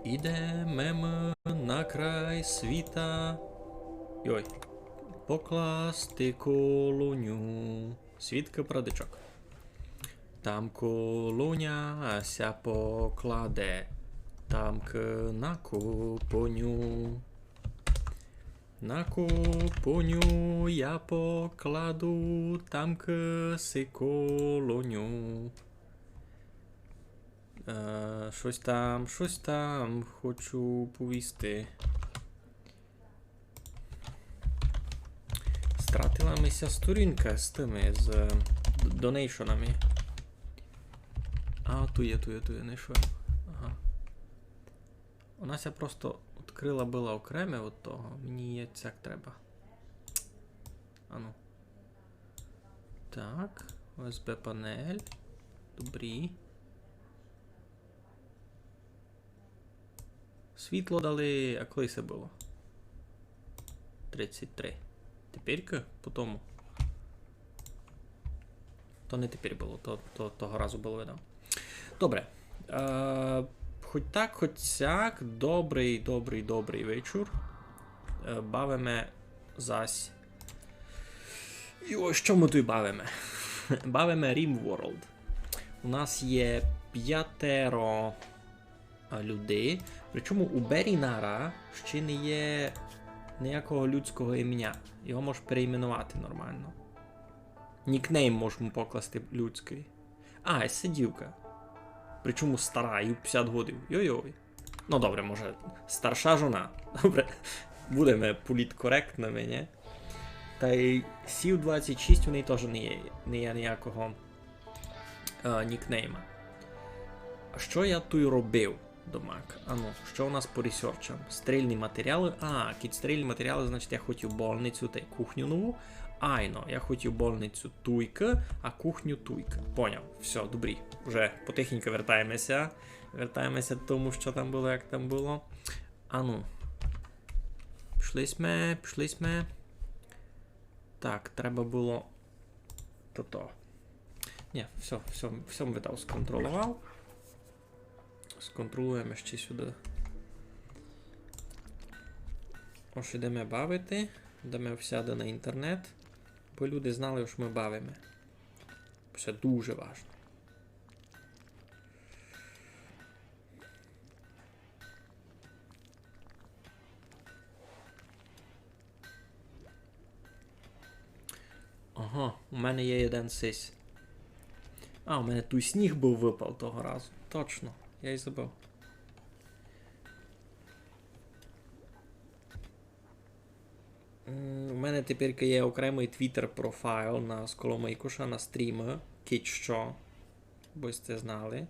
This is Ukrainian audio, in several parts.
Ідемо на край світа. Йой. Покласти колоню. Свідка правдичок. Там колоня ся покладе. Там на купоню. На купоню я покладу. Там си колоню. Щось там хочу повісти. Стратила мися сторінка з тими, з донейшонами. А, ту є, знайшов. Ага. Вона ся просто відкрила була окреме від того. Мені є цяк треба. Ану. Так. USB панель. Добрі. Світло дали, а коли це було? 33. Теперка? По тому. То не тепер було, того разу було видно. Добре. Хоч так, хоч сяк. Добрий вечір. Бавимо зась. Йо, що ми тут бавимо? Бавимо RimWorld. У нас є 5 людей. Причому у Берінара ще не є ніякого людського ім'я. Його можеш переіменувати нормально. Нікнейм можемо покласти людський. А, сидівка. Причому стара, їй 50 годів. Йой-йой. Ну добре, може, старша жона. Добре. Будемо політкоректними, не? Та й Сів 26 у неї теж не є ніякого нікнейма. А що я тут робив? Домак. Ану, що у нас по ресерчам? Стрільні матеріали. А, кіт стрільні матеріали, значить я хотів больницю та й кухню нову. Айно, я хотів больницю туйка, а кухню туйка. Поняв. Все, добрі. Вже потихеньку вертаємося. Вертаємося до тому, що там було, як там було. Ану. Пішли сме. Так, треба було... То. Ні, все видав, сконтролював. Сконтролюємо ще сюди. Ось йдемо бавити. Йдемо всяди на інтернет. Бо люди знали, що ми бавимо. Це дуже важливо. Ага, у мене є один сись. А, у мене той сніг був випав того разу. Точно, я й забув. У мене тепер є окремий твіттер профайл на Сколомийкуша, на стріми, кіт що, бо це знали.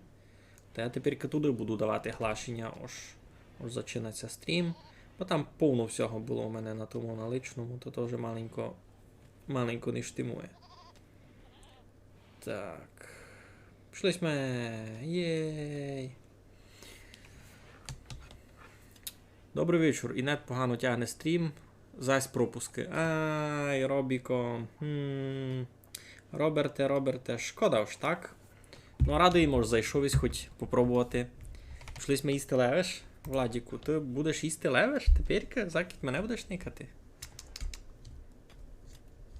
Та я тепер туди буду давати глашення, ось зачинається стрім. Бо там повно всього було у мене на тому наличному, то теж маленько не штимує. Так. Пішли ми. Єй. Добрий вечір. Інет погано тягне стрім. Зась пропуски. Ай, Робіко. Роберте, шкода ж, так? Ну, радий, може, зайшов ось хоч попробувати. Пішли ми їсти левеш. Владіку, ти будеш їсти левеш? Тепер, Закіт, мене будеш никати?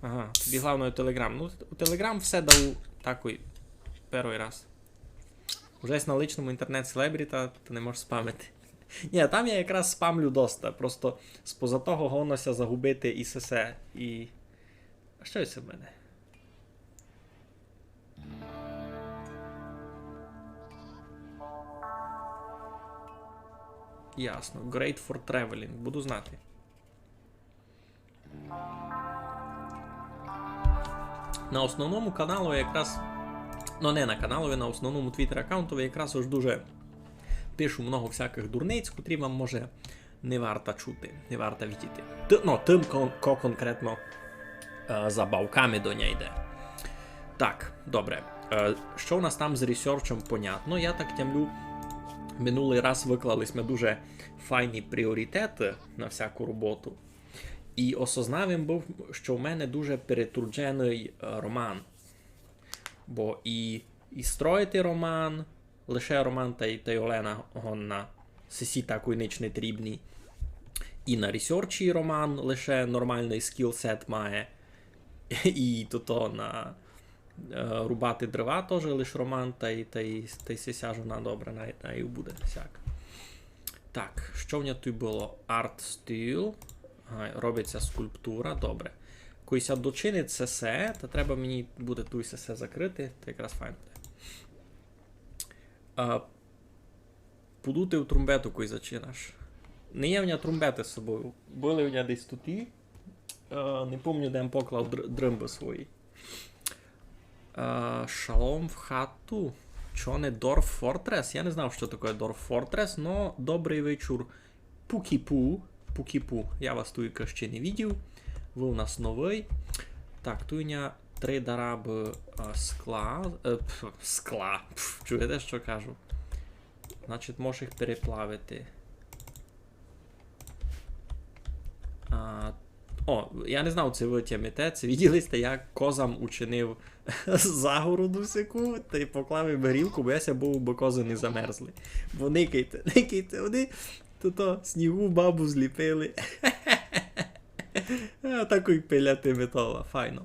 Ага, тобі головне у Телеграм. Ну, у Телеграм все дав такий перший раз. Уже на личному інтернет-селебріта ти не можеш спамити. Ні, там я якраз спамлю доста. Просто споза того гонося загубити і сесе. І... А що це в мене? Ясно. Great for traveling. Буду знати. На основному каналу якраз... Ну, не на каналу, на основному твіттер-аккаунту якраз ось дуже пишу много всяких дурниць, котрі вам, може, не варто чути, не варто видіти. Ну, тим, ко конкретно забавками до неї йде. Так, добре. Що у нас там з ресерчем, понятно. Я так тямлю, минулий раз виклались ми дуже файні пріоритети на всяку роботу. І осознав був, що в мене дуже перетруджений роман. Бо і строїти роман, лише роман та й Олена Гонна сесі такої ніч не трібні. І на ресерчі Роман лише нормальний скілсет має. І то на рубати дрова теж лише Роман, та й сеся жона добре, навіть буде всяк. Так, що в нього тут було? Арт стил. Робиться скульптура, добре. Коїся дочинить сесе, то треба мені буде ту сесе закрити, то якраз файн буде. Подути в трумбету, кой зачинаш. Не є в нього трумбети з собою. Були в нього десь тут. Не пам'ятаю, де я поклав дримби свої. Шалом в хату. Чо не Дорф Фортрес? Я не знав, що таке Дорф Фортрес, но добрий вечір. Пукіпу. Пукіпу. Я вас тут ще не видів. Ви у нас новий. Так, тут у нього 3 дараби скла. Скла. Чуєте, що кажу? Значить, можеш їх переплавити. Я не знав, це ви тямите. Це виділися, як козам учинив загороду всяку, та й поклав їм горілку, бо яся був, бо кози не замерзли. Бо никайте, вони тут снігу бабу зліпили. Такий пиляти метала, файно.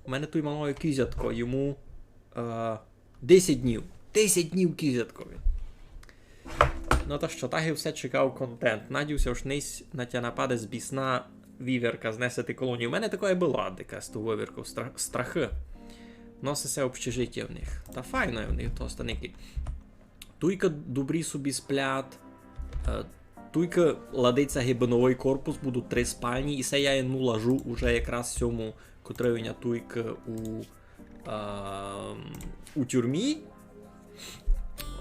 У мене тут малое кізятко, йому 10 днів. 10 днів кізяткові. Ну то що, так і все чекав контент. Надівся, що несь на тя нападе з бісна віверка знесити колонію. У мене такое було, дика, з ту виверку, страхи. Носиться общежиття в них. Та файно в них, то останики. Туйка добрі собі сплят. Туйка ладиться гибановий корпус, будуть 3 спальні, і це я їм лажу уже якраз цьому, котрий у туйка у тюрмі.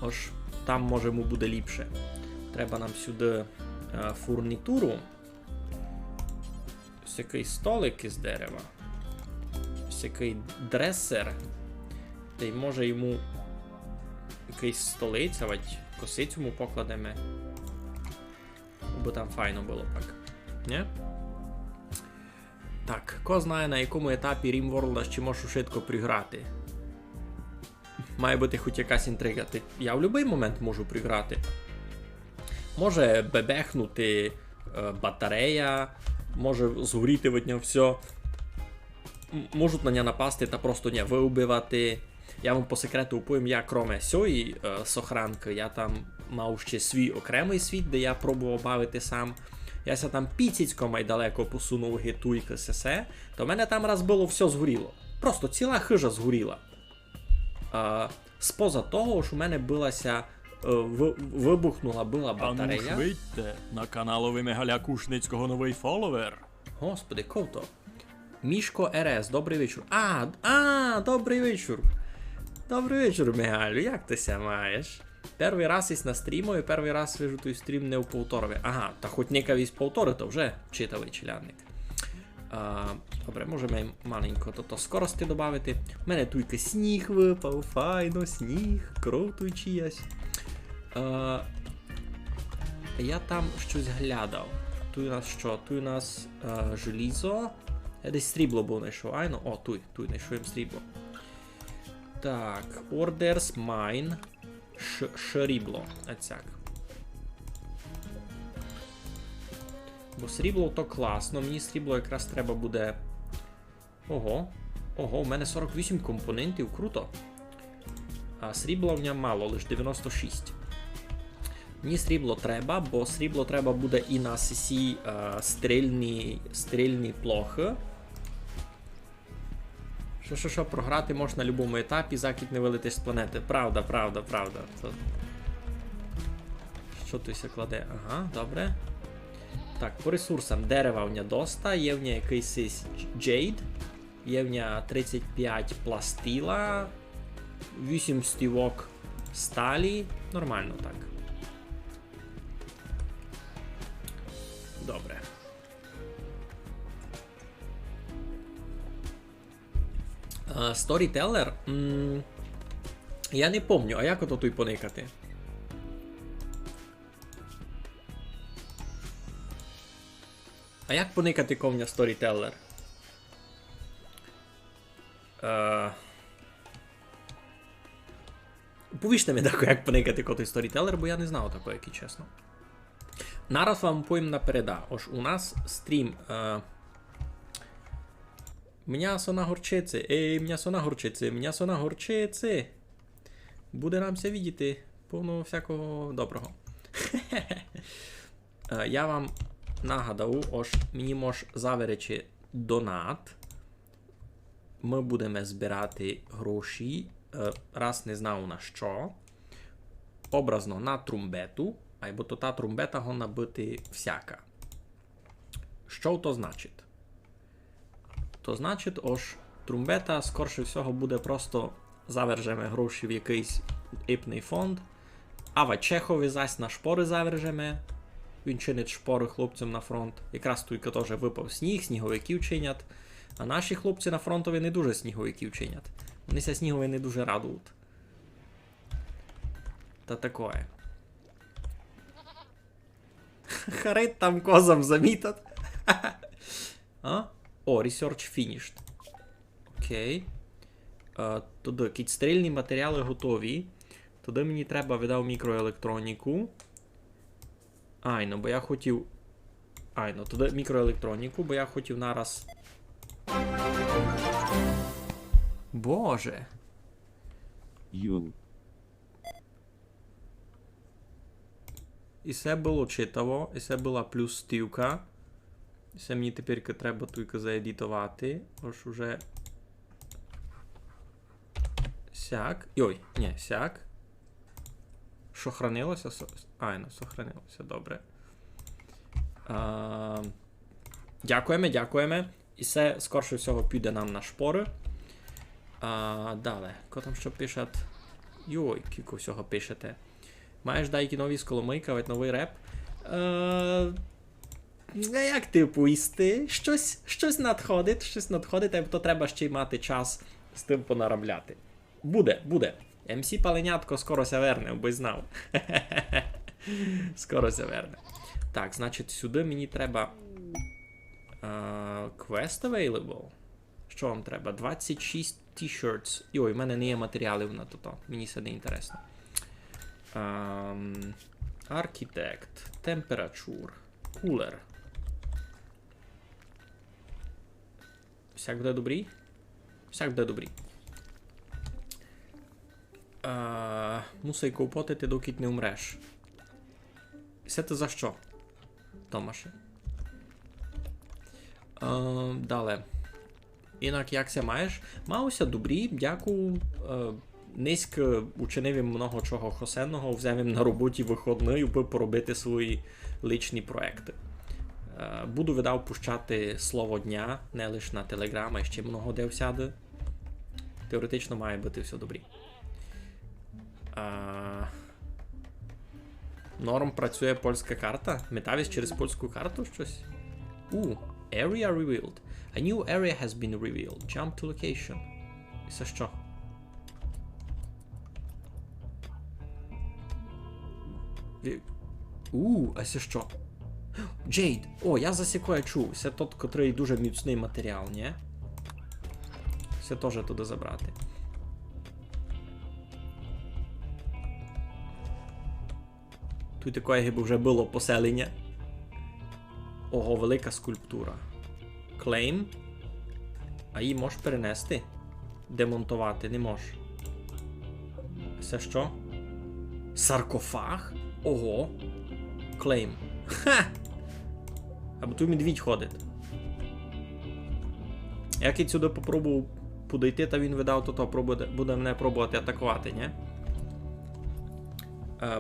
Ож, там може йому буде ліпше. Треба нам сюди фурнітуру. Ось який столик із дерева. Ось який дресер. Та й може йому якийсь столиця, косицю йому покладемо. Бо там файно було так. Не? Так, ко знає, на якому етапі RimWorld ще можу швидко приграти. Має бути хоч якась інтрига. Я в будь-який момент можу приграти. Може бебехнути батарея, може згоріти від нього все. Можуть на нього напасти та просто не вибивати. Я вам по секрету повім, я кроме сьої сохранки, я там мав ще свій окремий світ, де я пробував бавити сам. Яся там піціцько майдалеко посунув гитуйка сесе, то в мене там раз було все згоріло. Просто ціла хижа згоріла. Споза того, що в мене вибухнула була батарея. А ну швидьте, на каналові Мегаля Кушницького новий фоловер. Господи, ковто. Мішко РС, добрий вечір. Добрий вечір. Добрий вечір, Мегалю, як ти ся маєш? Перший раз із на стріму, і перший раз вижу той стрім не у повторові. Ага, та хоч некавість повтори, то вже читавий челядник. Добре, можемо маленько то скорості додати. У мене тільки сніг випав, файно, сніг, кров тут чиясь. Я там щось глядав. Тут у нас що? Тут у нас желізо. Я десь срібло був знайшов, айно? О, тут знайшов срібло. Так, orders mine. Шрібло. Ацяк. Бо срібло то класно, мені срібло якраз треба буде... Ого, у мене 48 компонентів, круто. А срібла в ньому мало, лише 96. Мені срібло треба, бо срібло треба буде і на сесі стрільні плохи. Що, програти можна на будь-якому етапі, закид не вилетиш з планети. Правда. Що тут ся кладе? Ага, добре. Так, по ресурсам. Дерева в нього доста, є в нього якийсь Jade, є в нього 35 пластила, 8 стівок сталі. Нормально так. Добре. Storyteller? Я не помню, а як ото тут поникати? А як поникати ковня Storyteller? Повіжте мені тако, як поникати коти Storyteller, бо я не знав такого, який чесно. Нараз вам повім напереда. Ож у нас стрім м'ясо на горчиці. Ей, м'ясо на горчиці, м'ясо на горчиці. Буде нам все видіти. Повно всякого доброго. Я вам нагадав, ож мені мож заверечі донат. Ми будемо збирати гроші, раз не знав на що. Образно на трумбету, або то та трумбета гона бути всяка. Що то значить? То значить, ож трумбета, скорше всього, буде просто завержемо гроші в якийсь іпний фонд, а в Чехові зась на шпори завержемо. Він чинить шпори хлопцям на фронт. Якраз тільки теж випав сніг, сніговиків чинять. А наші хлопці на фронтові не дуже сніговиків чинять. Вони ся снігові не дуже радують. Та такое. Харит там козам замітать. А? О, research finished. Окей. Туди якісь стрільні матеріали готові. Туди мені треба видав мікроелектроніку. Айно, бо я хотів... Айно, туди мікроелектроніку, бо я хотів нараз... Боже. Йоу. І це було читаво, і це була плюс стівка. І це мені тепер треба тільки заедітувати. Ось уже... Сяк. Ой, ні, сяк. Що хранилося? Айно, сохранилося, добре. Дякуємо, дякуємо. І це, скорше всього, піде нам на шпори. Далі, ко там що пишуть? Йой, кілько всього пишете. Маєш дайки нові з Коломийка, ведь новий реп. Як типу істи? Щось надходить, а то треба ще й мати час з тим понарамляти. Буде. МС Паленятко скоро ся верне, бо знав. Скоро ся верне. Так, значить, сюди мені треба Quest available. Що вам треба? 26 t-shirts. Ой, в мене не є матеріалів на то. Мені це не інтересно. Architect. Temperature. Cooler. Всяк буде добрий? Всяк буде добрий. Мусай ковпотити, доки не умреш. Це ти за що? Томаше. Далі. Інак, як ся маєш? Мауся добрі, дякую. Низько учинив їм много чого хосенного, взяв їм на роботі виходний, аби поробити свої личні проекти. Буду видав пущати слово дня, не лише на Телеграм, а ще много де всяде. Теоретично має бути все добрі. Норм працює польська карта? Метавість через польську карту щось? Area revealed. A new area has been revealed. Jump to location. І це що? А це що? Джейд! О, я засікаю чув. Це тот, котрий дуже міцний матеріал, ні? Це теж туди забрати. Тут таке якби вже було поселення. Ого, велика скульптура. Claim. А її можеш перенести? Демонтувати не можеш. Це що? Саркофаг? Ого. Claim. Ха! Або тут медвідь ходить. Як я сюди попробував подойти, та він видав, то буде мене пробувати атакувати, ні?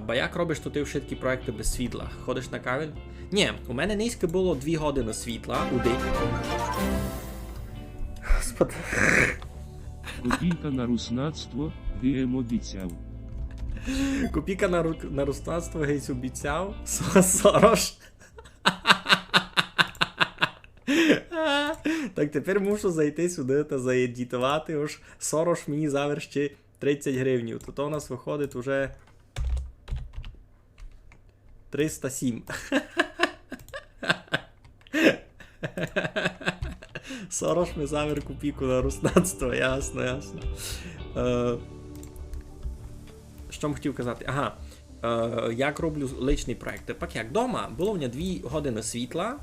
Бо як робиш, то ти вже такі проекти без світла? Ходиш на кавель? Ні, у мене низько було 2 години світла у день. Господи. Копійка на руснацтво, ГМ обіцяв. Копійка на руснацтво гейсь обіцяв. Сорош. Так, тепер мушу зайти сюди та заедітувати. Уж Сорош мені завершить 30 гривнів. То у нас виходить уже 307. Сорош ми завер копійку на руснацтво, ясно. Що м хотів казати? Ага. як роблю личний проект. Тепер як дома було в мене 2 години світла,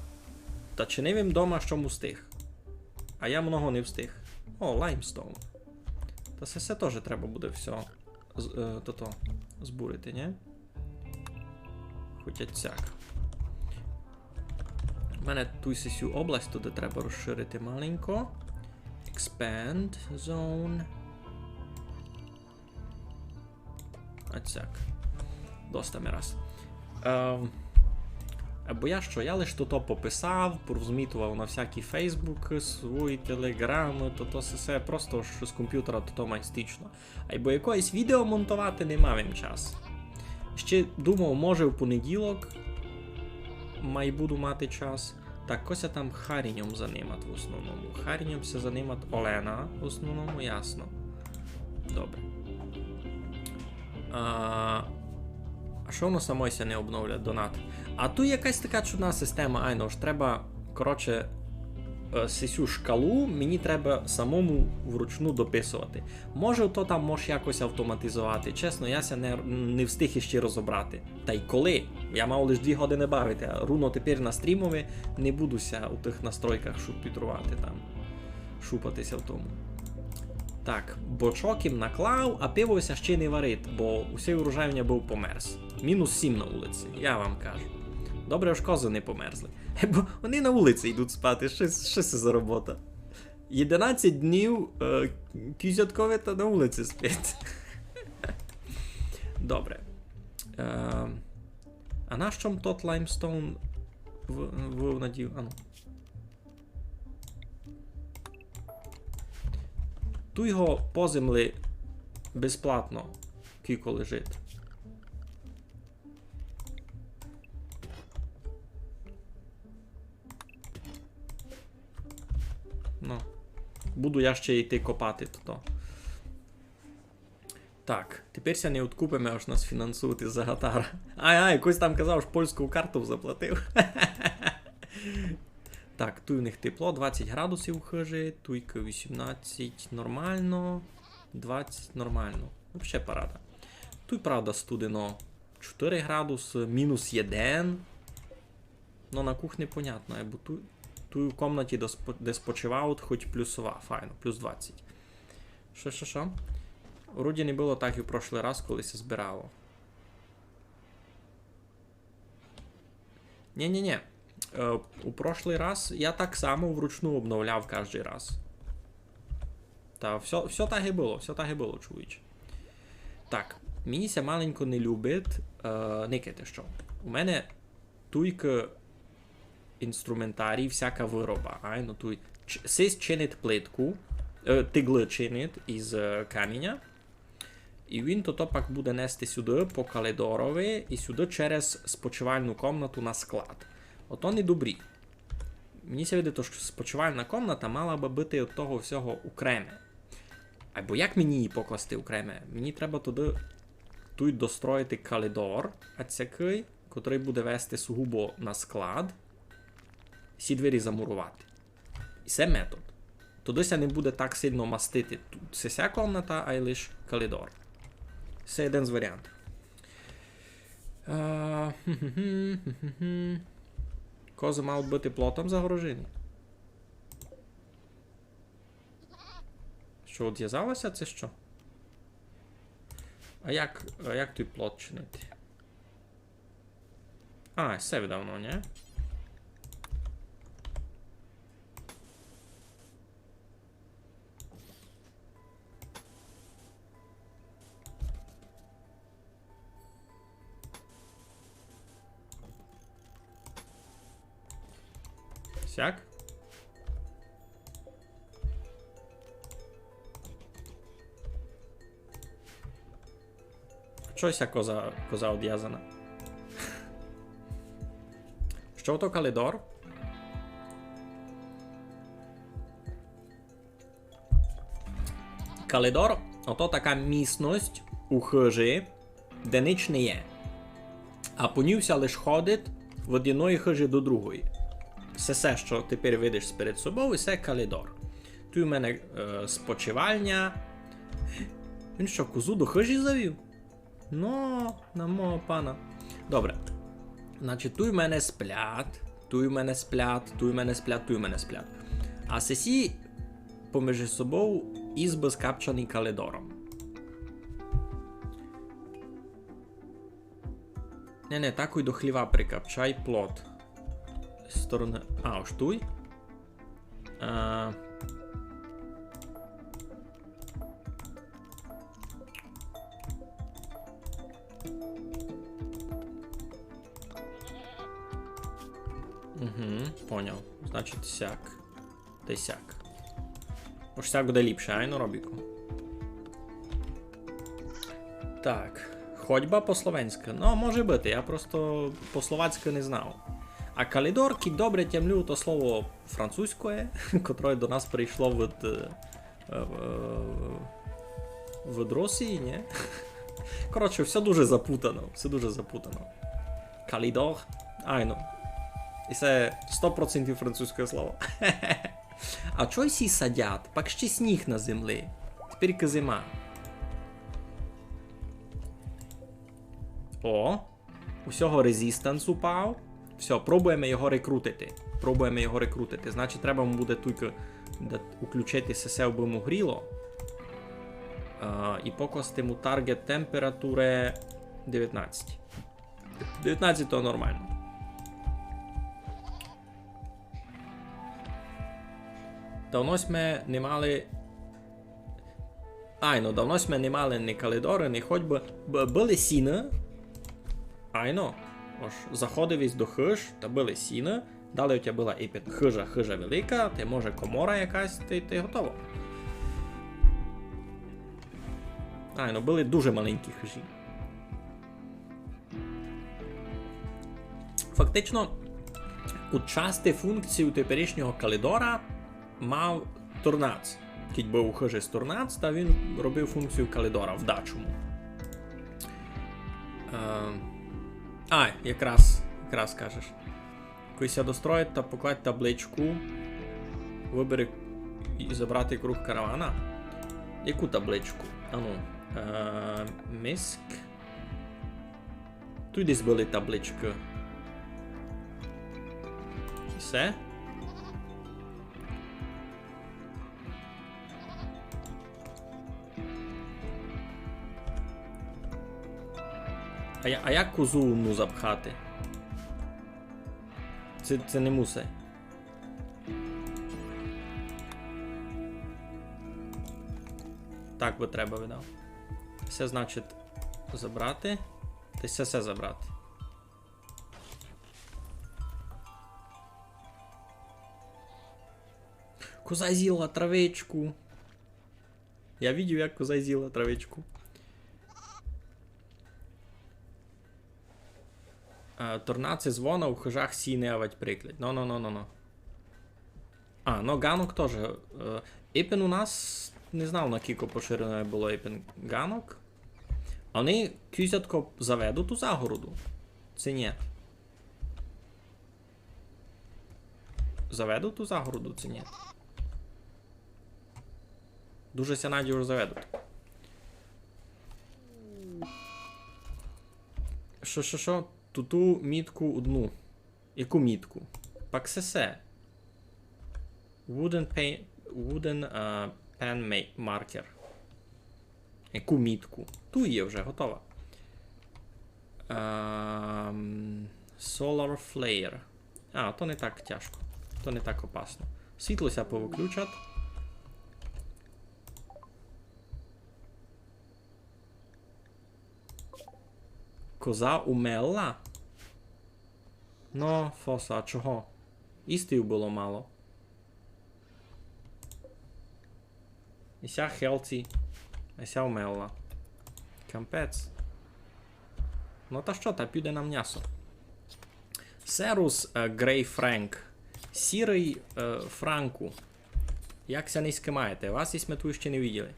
та чи не він дома що му встиг. А я много не встиг. О, лаймстоун. Та це теж треба буде все збурити, ні? Хоча цяк. У мене ту сесію область туди треба розширити маленько. Expand zone. А цяк. Достаме раз. Бо я що? Я лише то пописав, порозмітував на всякі Фейсбуки, свої телеграми, то все просто що з комп'ютера то майстично. А бо якоїсь відео монтувати не мав їм час. Ще думав, може в понеділок буду мати час. Так, кося там Харіньом занимат в основному. Харіньом се занимат Олена в основному, ясно. Добре. А що воно самой ся не обновлять донат? А тут якась така чудна система, айно ж треба, коротше, сесю шкалу мені треба самому вручну дописувати. Може то там можеш якось автоматизувати. Чесно, я ся не встиг іще розібрати. Та й коли? Я мав лише 2 години бавити, а руно тепер на стрімові не будуся у тих настройках шупітрувати там. Шупатися в тому. Так, бочок їм наклав, а пивося ще не варить, бо усей урожай в мене був померз. -7 на вулиці, я вам кажу. Добре, аж кози не померзли. Бо вони на вулиці йдуть спати, що це за робота? 11 днів кізяткові та на вулиці спить. Добре. А на чому тот лаймстоун надів? Ану. Ту його по землі безплатно кілько лежить. Ну, буду я ще йти копати то. Так, тепер не откупимо, аж нас фінансують із-за гатара. Якось там казав, що польську карту заплатив. Так, тут у них тепло, 20 градусів хижі, туйка 18 нормально, 20 нормально. Взагалі парада. Тут, правда, студено 4 градуси, -1. Ну, на кухні понятно, бо тут в комнаті, де спочивають, хоч плюсова, файно, +20. Що? Вроді не було так і в прошлий раз, коли се збирало. Ні. У прошлий раз я так само вручну обновляв кожен раз. Та все так і було, чоловіче. Так, мені ся маленько не любить, никайте що. У мене туйка інструментарій, всяка вироба. Ну туй сись чинить плитку, тигли чинить із каміння. І він то пак буде нести сюди по коридорові і сюди через спочивальну комнату на склад. Ото не добрі. Мені ся видить, що спочивальна комната мала би бути від того всього окреме. Або як мені її покласти окреме? Мені треба туди тут достроїти коридор, ацякий, котрий буде вести сугубо на склад. Всі двері замурувати. І це метод. Туди ся не буде так сильно мастити тут ця комната, а й лише коридор. Це один з варіантів. Кози мають бути плотом загорожені. Що, одв'язалося? Це що? А як той плот чинити? Все давно, не? Сяк? Чося коза одв'язана. Що то коридор? Коридор – ото така місність у хижі, де ніч не є. А по ній лише ходить від однієї хижі до другої. Все, що тепер видиш перед собою, це коридор. Тут у мене спочивальня. Він що, козу до хижі завів? Ну, на мого пана. Добре. Значить, тут в мене сплят, тут в мене сплят, тут в мене сплят, тут в мене сплят. А сесі поміж собою ізби скапчані калидором. Не, таку й до хліва прикапчай плот. Сторони... А, ось туй. Поняв. Значить сяк. Та й сяк. Ось сяк буде ліпше, айно, Робіку? Так. Ходьба по-словенськи. Ну, може бути, я просто по-словацьки не знав. А калідор, кік добре тямлю, то слово французьке, котре до нас прийшло від Росії, ні? Коротше, все дуже запутано, Калідор, айно. І це 100% французьке слово. А чого всі садять? Пак ще сніг на землі. Тепер зима. О, усього резистанс упав. Все, пробуємо його рекрутити. Значить, треба му буде тільки включити все, би му гріло. І покласти му таргет температури 19. 19 то нормально. Давно сме не мали... Айно, давно сме не мали ні калидори, ні ходьби. Були сіни. Айно. Ось, заходив із до хиж, та були сіни. Далі у тебе була і хижа велика, ти може комора якась, ти готово. Айно, були дуже маленькі хижі. Фактично, у часті функцію теперішнього калидора мав Торнац. Кіть був у хижі з Торнац, та він робив функцію калидора в дачому. Якраз кажеш. Коли достроїть та покладь табличку, вибери і забрати круг каравана. Яку табличку? Миск. Тут десь були таблички. І все. А як козу умну запхати? Це не мусить. Так би треба видав. Все значить забрати. Та все забрати. Коза з'їла травичку. Я бачив, як коза з'їла травичку. Торнаци звона у хижах сіневать приклад. Ну. Ганок теж. Іпен у нас не знав, на кілько поширеною було іпен ганок. Вони кюзятко заведуть у загороду. Це ні. Заведуть у загороду, це ні. Дуже ся надію заведуть. Що? Ту мітку одну. Яку мітку? Пак сесе. Wooden pen marker. Яку мітку? Ту є вже, готова. Solar flare. То не так тяжко. То не так опасно. Світлося повиключать. Коза умерла? Ну, Фоса, а чого? Істів було мало. Іся хелці. Іся умерла. Кампець. Ну та що, та піде на м'ясо. Серус Грей Френк. Сірий Франку. Як ся низьке маєте? Вас і смету ще не виділи.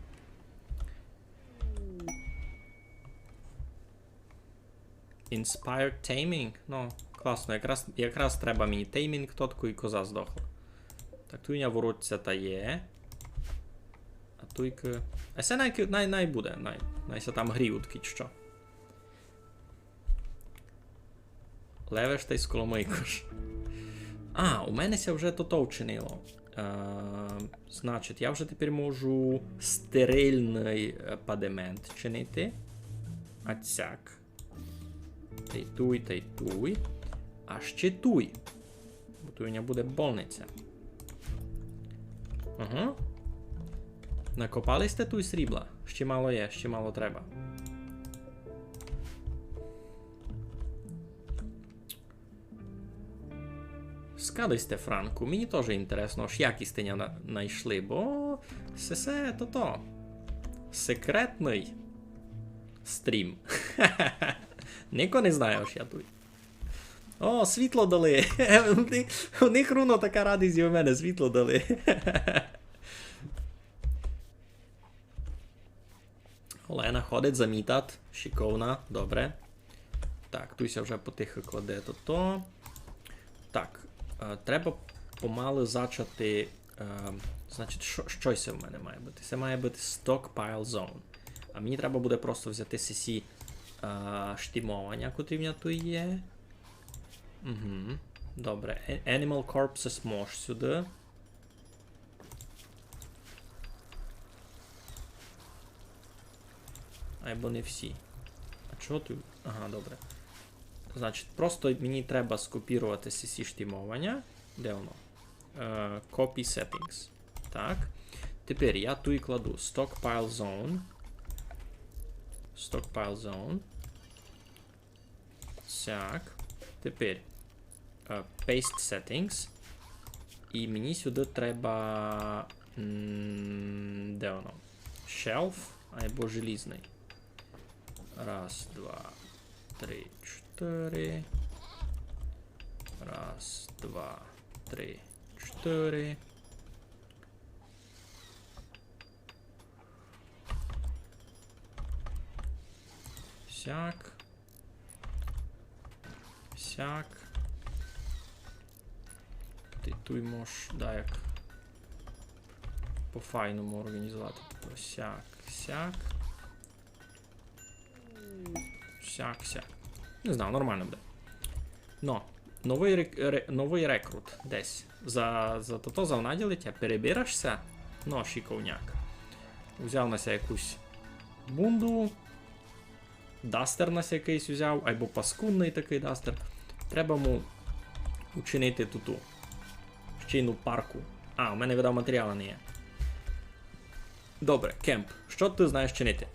Inspired Taming. Ну, класно. Якраз треба мені теймінг тотку і коза здохла. Так, туйня воротця та є. А туйки... А це най буде. Найся там гріють, що. Левеш та й сколомийкош. А, у мене ся вже то вчинило. Значить, я вже тепер можу стерильний падемент чинити. А цяк. Та й туй, та й туй. А ще туй. Бо тут у мене буде больниця. Ага. Накопали сте туй срібла? Ще мало є, ще мало треба. Скадуйте, Франку, мені теж інтересно, аж як істиня знайшли, бо це то. Секретний стрім. Ніко не знає, аж я тут. О, світло дали. У них руно така радість і у мене світло дали. Олена ходить замітати. Шиковна, добре. Так, туйся вже потихо кладе то. Так, треба помалу зачати. Значить, щось в мене має бути. Це має бути Stockpile Zone. А мені треба буде просто взяти CC штимовання, котрі в мене тут є. Угу. Добре. Animal Corpses мож сюди. Або не всі. А чого тут? Ага, добре. Значить, просто мені треба скопірувати CC штимовання. Де воно? Copy settings. Так. Тепер я тут кладу Stockpile Zone. Stockpile Zone. Так. Тепер Paste Settings. І мені сюди треба. Де воно? Shelf або желізний. Раз, два, три, чотири. Раз, два, три, чотири. Сяк. Сяк. Ти тут можеш, да, як по-файному організувати. Сяк, сяк. Сяк, сяк. Не знаю, нормально буде. Но, новий рекрут десь. За завнаділиття перебираєшся. Ну, шиковняк. Взяв на якусь бунду. Дастер нас якийсь взяв, або паскудний такий дастер. Треба му учинити туту. Щійну парку. А, у мене видав матеріали не є. Добре, Кемп. Що ти знаєш чинити?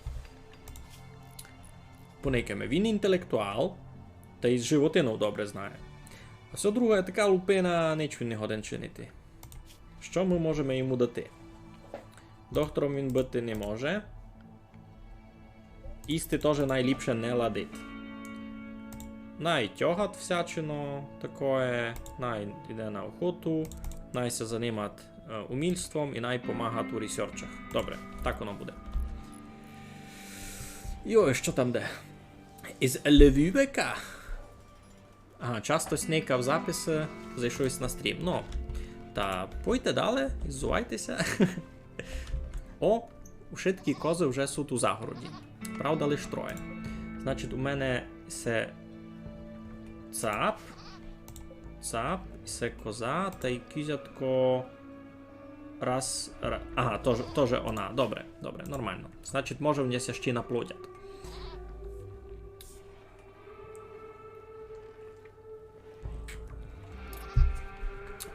Поникаме, він інтелектуал, та й з животину добре знає. А все друге, така лупина, ніч він не годен чинити. Що ми можемо йому дати? Доктором він бути не може. Істи теж найліпше не ладить. Найтягат всячино такое, най йде на охоту, най се занимат умільством і най помагат у ресерчах. Добре, так воно буде. Йой, що там де? Із Львівека. Ага, часто сникав записи, зайшовся на стрім. Ну, та пойте далі, ззувайтеся. О, ушиткі кози вже суть у загороді. Правда, лиш троє. Значить, у мене се цап, се коза, та й кізятко раз. Ага, теж вона. Добре, добре, нормально. Значить, може в ній ще наплодять.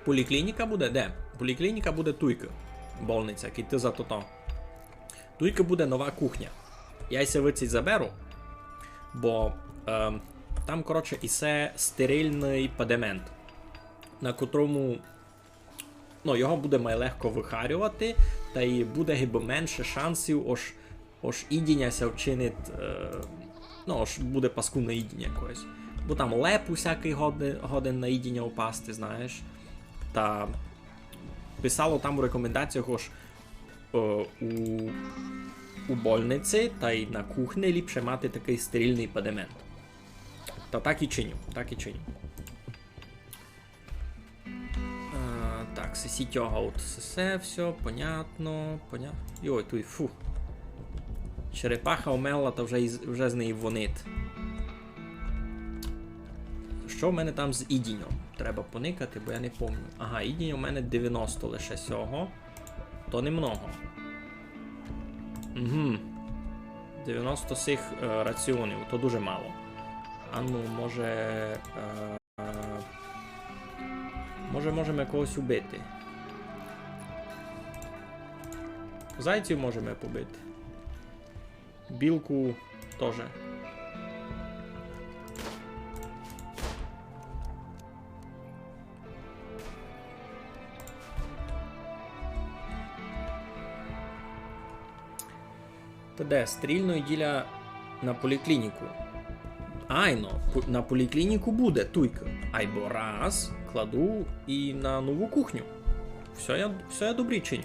Поліклініка буде? Де? Поліклініка буде туйка. Больниця, який ти за то. Туйка буде нова кухня. Я ся вицить заберу, бо там, коротше, ісе стерильний падемент, на котрому, ну, його буде легко вихарювати, та й буде гибо менше шансів, ось ідіння ся вчинить, ну, ось буде паскудне ідіння якось. Бо там леп усякий годен на ідіння упасти, знаєш. Та писало там у рекомендаціях, ось у больниці та й на кухні ліпше мати такий стерильний падемент. Та так і чиню, так і чиню. Так, сесі тягаут, сесе, все, понятно. Йой, туй, фу. Черепаха умела, та вже з неї вонить. Що в мене там з ідінням? Треба поникати, бо я не пам'ятаю. Ага, ідіння у мене 90 лише сього. То немного. Угу. 90 сих раціонів, то дуже мало. А ну, може можемо когось убити. Зайців можемо побити. Білку теж. Та де? Стрільно йділя на поліклініку. Айно, на поліклініку буде, туйка. Айбо раз, кладу і на нову кухню. Все я добрий чиню.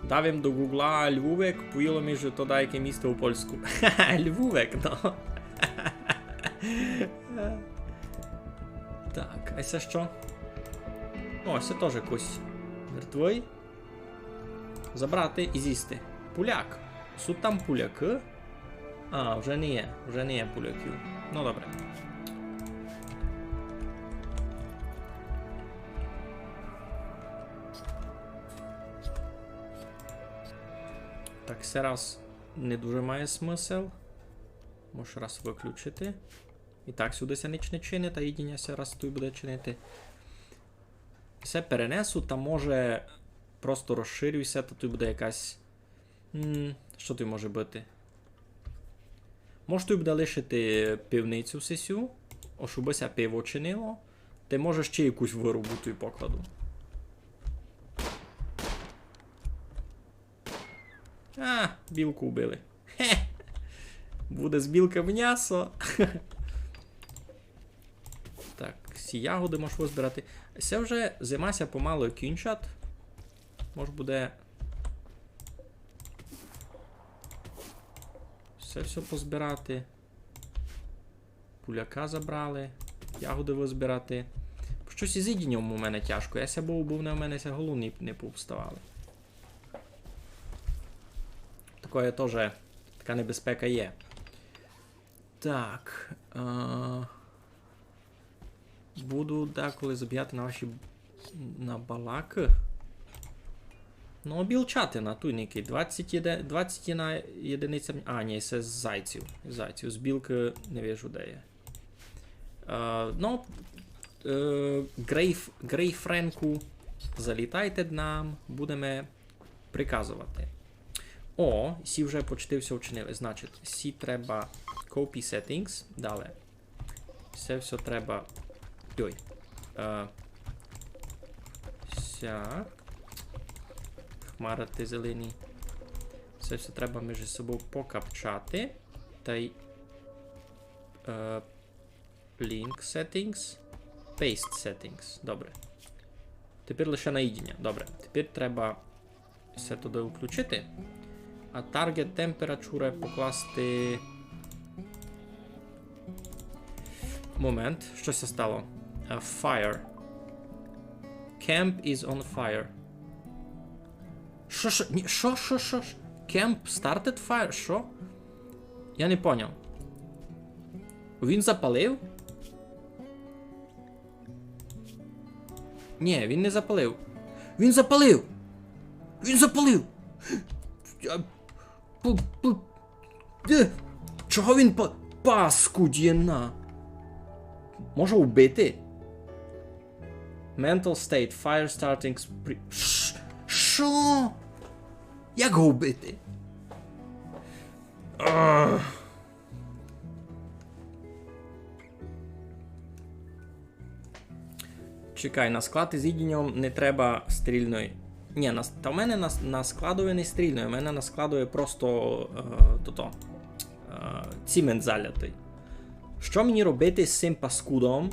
Dawiem do Google'a Lwówek, поїло між то яке місто у польську. Ха-ха, Львówek, no. Так, а це що? О, це теж якось мертвий. Забрати і з'їсти. Пуляк. Суть там пуляки? А, вже не є пуляків. Ну добре. Так, це раз не дуже має смисл. Можеш раз виключити. І так, сюди ся ніч не чинить, а єдиня ся раз тут буде чинити. Все перенесу, та може просто розширюйся, та тут буде якась... що тут може бути? Може тут буде лишити пивницю сесю, ошубися пиво чинило, ти можеш ще якусь виробу тут покладу. А, білку вбили. Хе! Буде з білка м'ясо. Так, всі ягоди можеш визбирати. Це вже зимася помалу кінчат. Може буде... все позбирати. Пуляка забрали. Ягоди визбирати. Щось із ідінням у мене тяжко. Я був не у мене головні не повставали. Такое теж, така небезпека є. Так. Буду деколи забігати на ваші балаки. Ну, обілчати на туйники. 20 єдиниця... А, ні, це з зайців. З білки не вижу, де є. Ну, Грей Френку, залітайте до нам, будемо приказувати. О, сі вже почти все вчинили. Значить, сі треба copy settings, далі. Це все треба... Йой. Сяк. Хмарити зелені. Це все треба між собою покапчати. Та й... Link settings. Paste settings. Добре. Тепер лише наїдення. Добре. Тепер треба все туди включити. А target температура покласти... Момент. Що це стало? Fire. Camp is on fire. Що? Camp started fire? Що? Я не поняв. Він запалив? Ні, він не запалив. Він запалив! Він запалив! Чого він паскудіна? Може вбити? Mental state, fire starting... Що? Як його вбити? Чекай, на склад із ідінням не треба стрільної. Ні, та в мене на складові не стрільної, у мене на складові просто цімент залятий. Що мені робити з цим паскудом?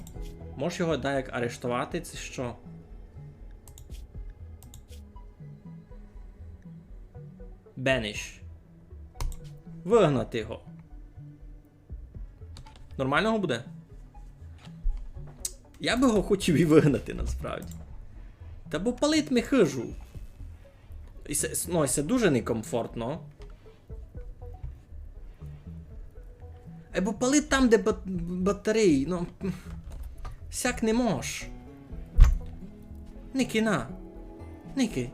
Можеш його як арештувати, це що? Banish. Вигнати його. Нормального буде? Я би його хотів і вигнати, насправді. Та бо палить ми хижу. Це дуже некомфортно. Або пали там, де батареї. Ну. Сяк не мож. Ники, на. Ники.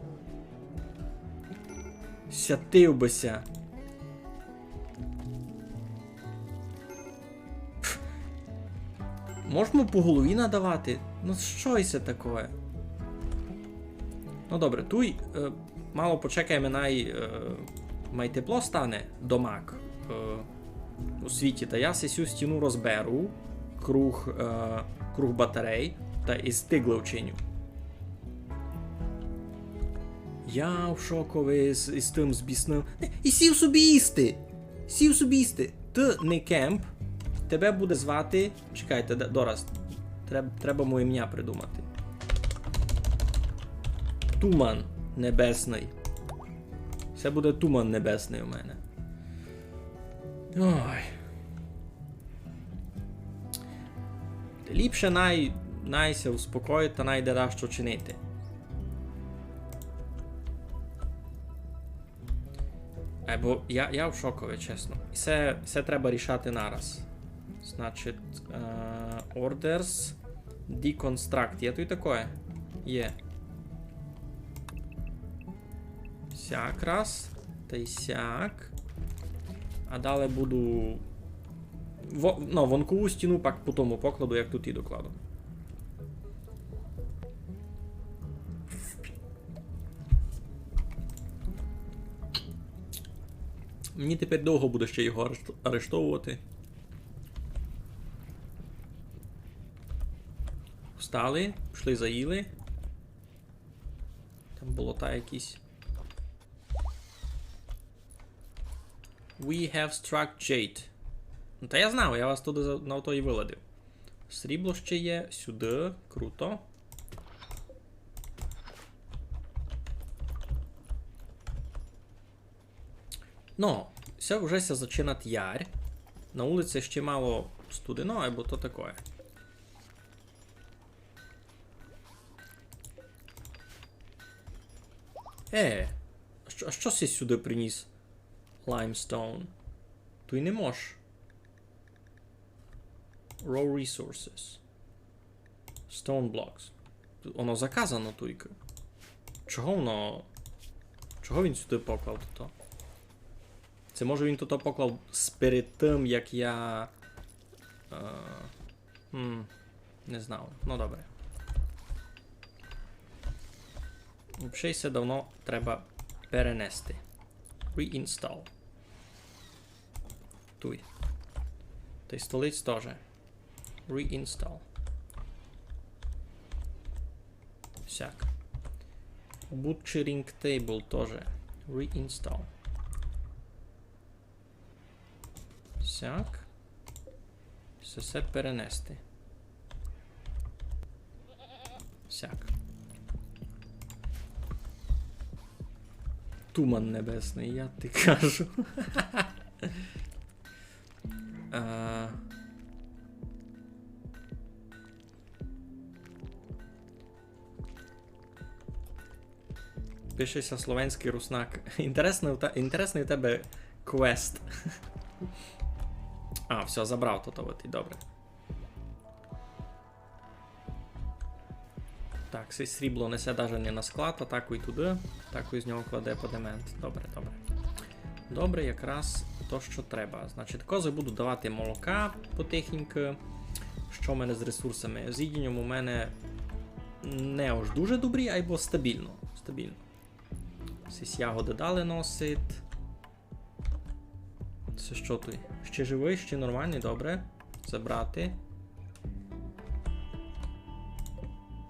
Сятив бися. Можемо по голові надавати? Ну що це таке? Ну добре, туй мало почекаємо, май тепло стане домак у світі, та я сю стіну розберу круг батарей та і стигли вчиню. Я в шокові з тим збісним. І сів собі їсти! Сів собі їсти! Ти не кемп. Тебе буде звати... Чекайте, Дорас. Треба моє ім'я придумати. Туман небесний. Це буде туман небесний у мене. Ой. Ліпше найся успокоїть та найде да що чинити. Бо я в шокові, чесно. І це треба рішати нараз. Значить, orders, deconstruct. Є тут таке? Є. Сяк раз. Та й сяк. А далі буду... вонкову стіну пак по тому покладу, як тут і докладу. Мені тепер довго буде ще його арештовувати. Встали, пішли заїли. Там болота якісь. We have struck Jade. Ну та я знав, я вас туди на ото і виладив. Срібло ще є, сюди, круто. Ну, все вже се зачинать ярь. На вулиці ще мало студено, або то таке. А що си сюди приніс? Limestone. Туй не мож. Raw resources. Stone blocks. Воно заказано туйка. Чого він сюди поклав то? Це може він тут поклав перед тим, як я... не знав. Ну добре. Взагалі все давно треба перенести. Reinstall. Туй. Та й столиць теж. Reinstall. Сяк. Butchering table теж. Reinstall. Сяк. Все перенести. Сяк. Туман небесний, я ти кажу. Пишеться словенський руснак. Інтересний у тебе квест. А, все, забрав тут от і добре. Так, цей срібло несе навіть не на склад, атакуй туди, атакуй з нього кладе подемент. Добре, добре. Добре, якраз то, що треба. Значить, кози буду давати молока потихеньку. Що в мене з ресурсами? З їдінням у мене не аж дуже добрі, або стабільно. Стабільно. Сись ягоди дали носить. Це що тут? Ще живий, ще нормальний, добре. Забрати.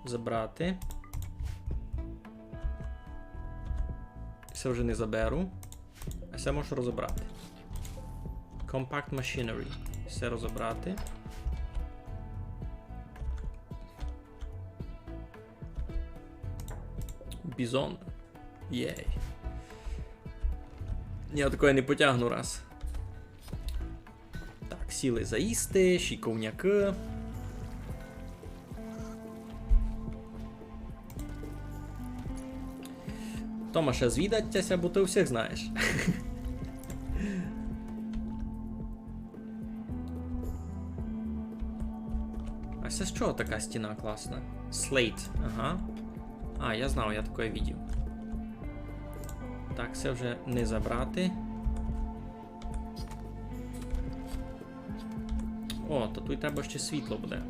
Забрати. Це вже не заберу. А це можу розібрати. Compact Machinery. Все розібрати. Бізон. Єй. Я такое не потягну раз. Так, сіли заїсти, шіковняки. Тома ще звідаттяся, бо ти всіх знаєш. А це з чого така стіна класна? Slate, ага. А, я знав, я таке видів. Так, це вже не забрати. О, то тут треба ще світло буде.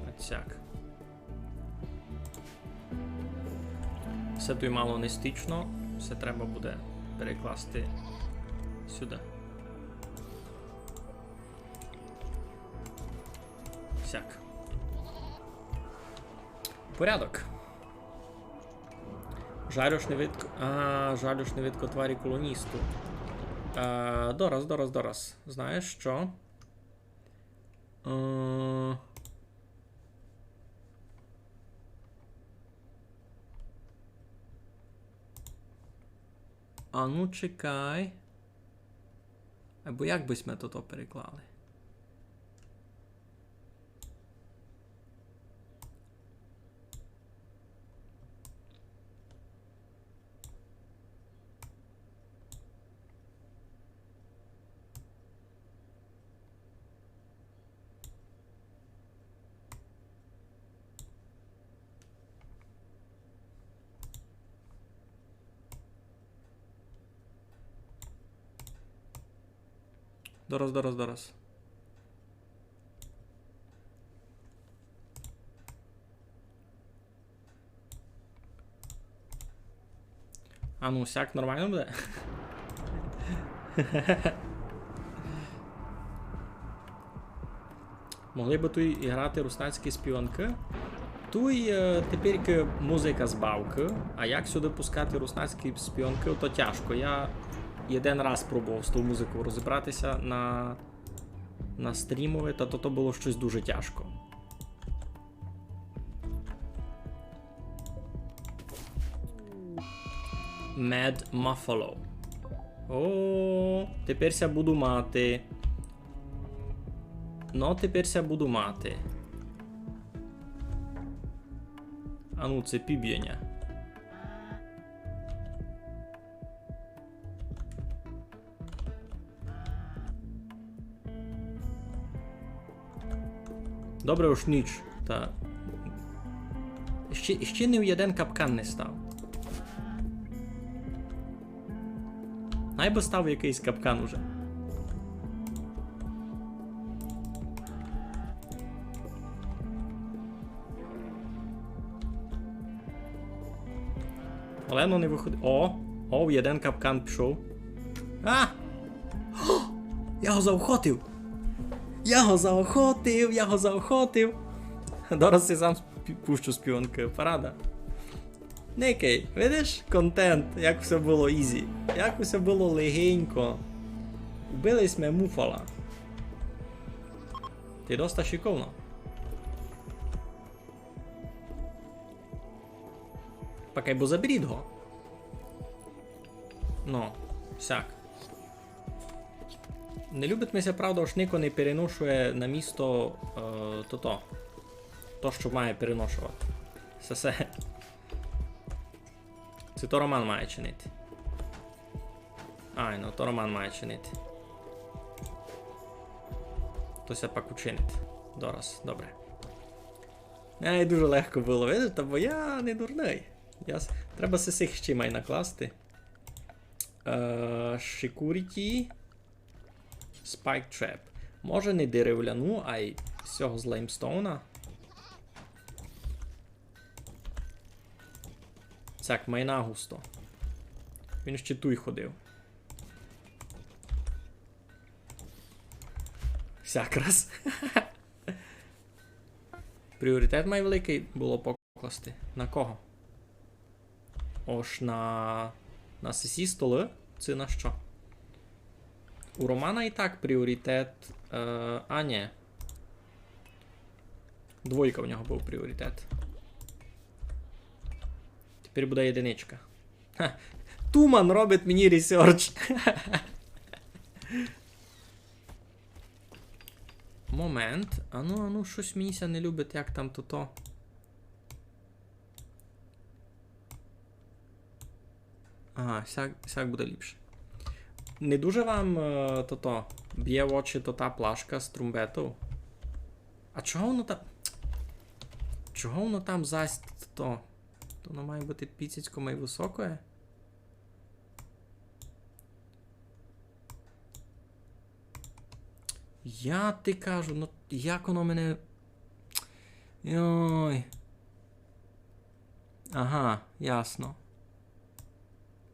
Отсяк. Все тут мало не стично, все треба буде перекласти сюди. Сяк. Порядок. Жалюш невидко тварі колоністу. Дораз. Знаєш що? А ну чекай. Або як бись ми то переклали? Дораз. А ну, сяк нормально буде? Могли би тут і грати руснацькі співанки. Тут тепер музика з бавки, а як сюди пускати руснацькі співанки, то тяжко. Я один раз пробував з ту музику розібратися на стрімові, та то було щось дуже тяжко. Mad Muffalo. О, теперся буду мати. Ну, теперся буду мати. А ну, це піб'єння. Добре уж ніч, та... Ще ні в один капкан не став. Найби став якийсь капкан уже. Олено не виходить. О, в один капкан пішов. А! О! Я його заохотив! Я його заохотив! Зараз я сам пущу співанки. Парада. Некий, видиш контент, як все було ізі. Як все було легенько. Вбились ми муфала. Ти доста шиковно. Пакай, бо заберіть го. Ну, сяк. Не любить мися, правда, аж ніко не переношує на місто то, що має переношувати. Все. Це то Роман має чинити. Ай, ну то Роман має чинити. То ся пак учинить. Дораз, добре. Дуже легко було, видите, бо я не дурний. Треба сих ще май накласти. Security. Spike Trap. Може не деревляну, а й з цього з лаймстоуна. Так, майна густо. Він ще туй ходив. Всяк раз. Пріоритет має великий було покласти. На кого? Ож на сесі столи? Це на що? У Романа і так пріоритет. А, ні. Двойка в нього був пріоритет. Тепер буде єдиничка. Ха. Туман робить мені ресерч. Момент. Ану, щось мені ся не любить, як там то. Ага, сяк буде ліпше. Не дуже вам б'є в очі та плашка з трумбетою? А чого воно там... Чого воно там зась то? То воно має бути піцицькому і високое? Я ти кажу, ну як воно мене... Йой. Ага, ясно.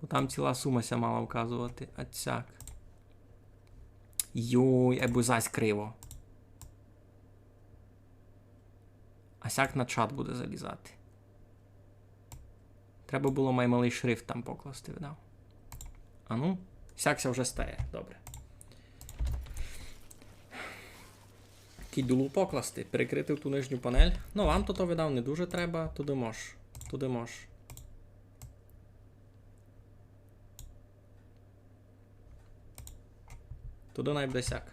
Бо там ціла сума ся мала вказувати. А цяк. Йой, або зась криво. А сяк на чат буде залізати. Треба було малий шрифт там покласти, видав. А ну, сякся вже стає, добре. Кідулу покласти, перекрити в ту нижню панель. Ну, вам то видав не дуже треба, туди мож. Туди мож. Туди найбуде сяк.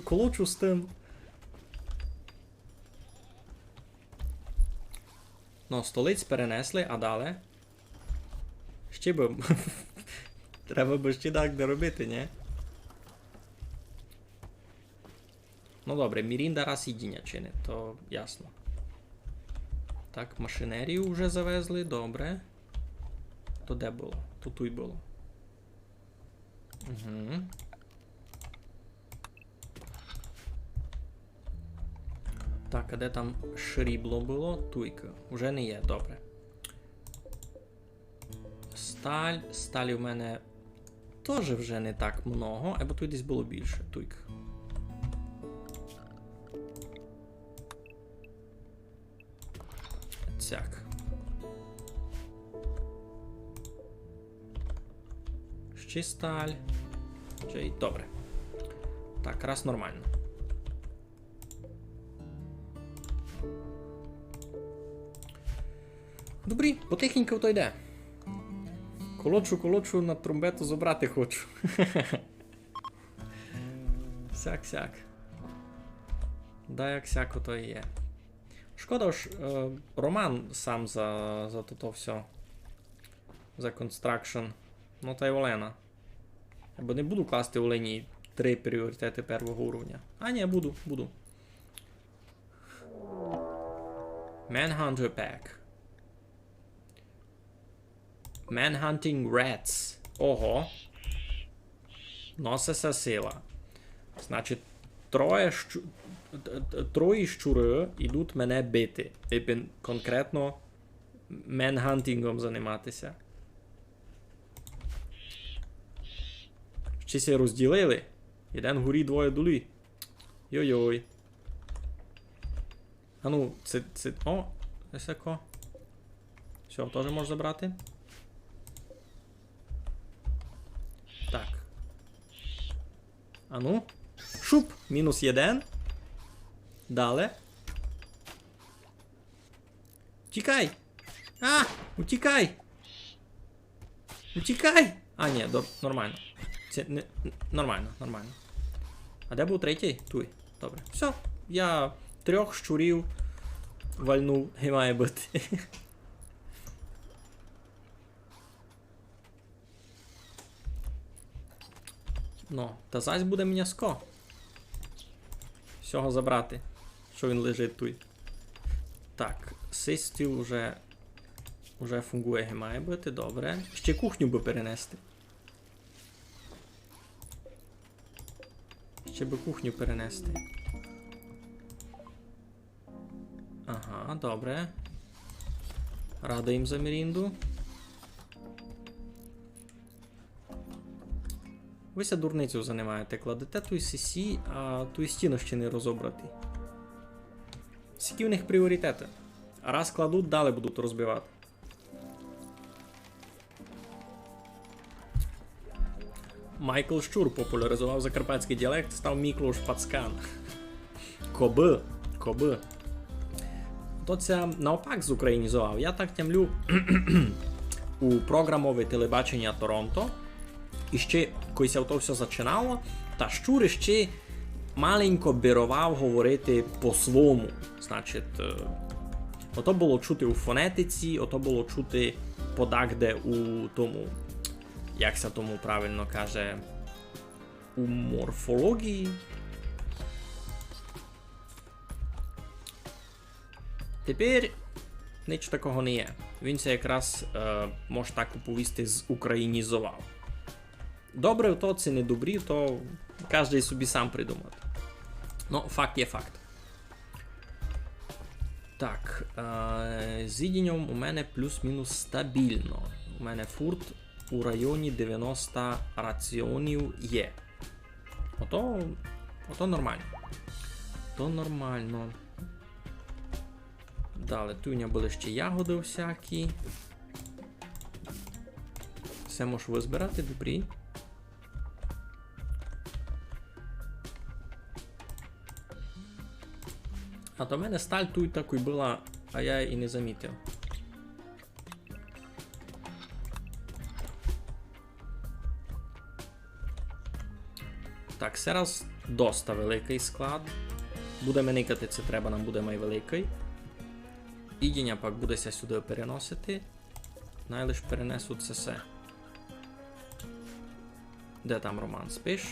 Колочу з тим. Ну, столиць перенесли, а далі? Ще би... Треба би ще так не робити, ні? Ну добре, Мірінда раз їдіння чинить, то ясно. Так, машинерію вже завезли, добре. То де було? Тут і було. Угу. Так, а де там шрібло було? Туйка. Уже не є, добре. Сталь. Сталі в мене теж вже не так много, або тут десь було більше. Туйка. Цяк. Ще сталь. Добре. Так, раз нормально. Добрі, потихеньку то йде. Колочу, на трумбету забрати хочу. Сяк. Да, як сяко то і є. Шкода ж, Роман сам за то все. За construction. Ну та й Олена. Або не буду класти Олені 3 пріоритети первого уровня. А ні, буду. Manhunter Pack. Manhunting Rats. Ого. Носиться сила. Значить, троє щури йдуть мене бити. І конкретно менхантингом займатися. Чи се розділили? Один горі, двоє долі. Йой-йой. А ну, це... О, високо. Все, теж можеш забрати. Так. А ну. Шуп! Мінус 1. Далі. Тікай! А! Утікай! Утікай! А, ні, нормально. Це не... Нормально. А де був третій? Туй. Добре. Все. Я 3 щурів вальнув і має бути. Ну, та зась буде м'яско. Всього забрати. Що він лежить тут. Так, систів уже фунгує, має бути, добре. Ще кухню би перенести. Ще би кухню перенести. Ага, добре. Рада їм за Мірінду. Ви ся дурницю займаєте, кладете той сісі, а той стіну ще не розобрати. Скільки в них пріоритети? Раз кладуть, далі будуть розбивати. Майкл Щур популяризував закарпатський діалект, став Міклош Пацкан. Коби. То це навпак зукраїнізував. Я так тямлю у програмове телебачення Торонто. І ще, коли ся то все зачинало, та Щур ще маленько бирував говорити по-своєму. Значить, Ото було чути у фонетиці, ото було чути подагде у тому, як се тому правильно каже, у морфології. Тепер нічого такого не є. Він це якраз, може так оповісти, зукраїнізував. Добре, то це не добрі, то кожен собі сам придумати. Ну, факт є факт. Так, з ідінням у мене плюс-мінус стабільно. У мене фурт у районі 90 раціонів є. Ото нормально. То нормально. Далі, тут у мене були ще ягоди всякі. Все можу визбирати, добрі. А то в мене сталь тут такой була, а я і не замітив. Так, зараз доста великий склад. Будемо никати, це треба, нам буде майвеликий. Ідіння пак будеся сюди переносити. Найлиш перенесу це все. Де там Роман, спиш?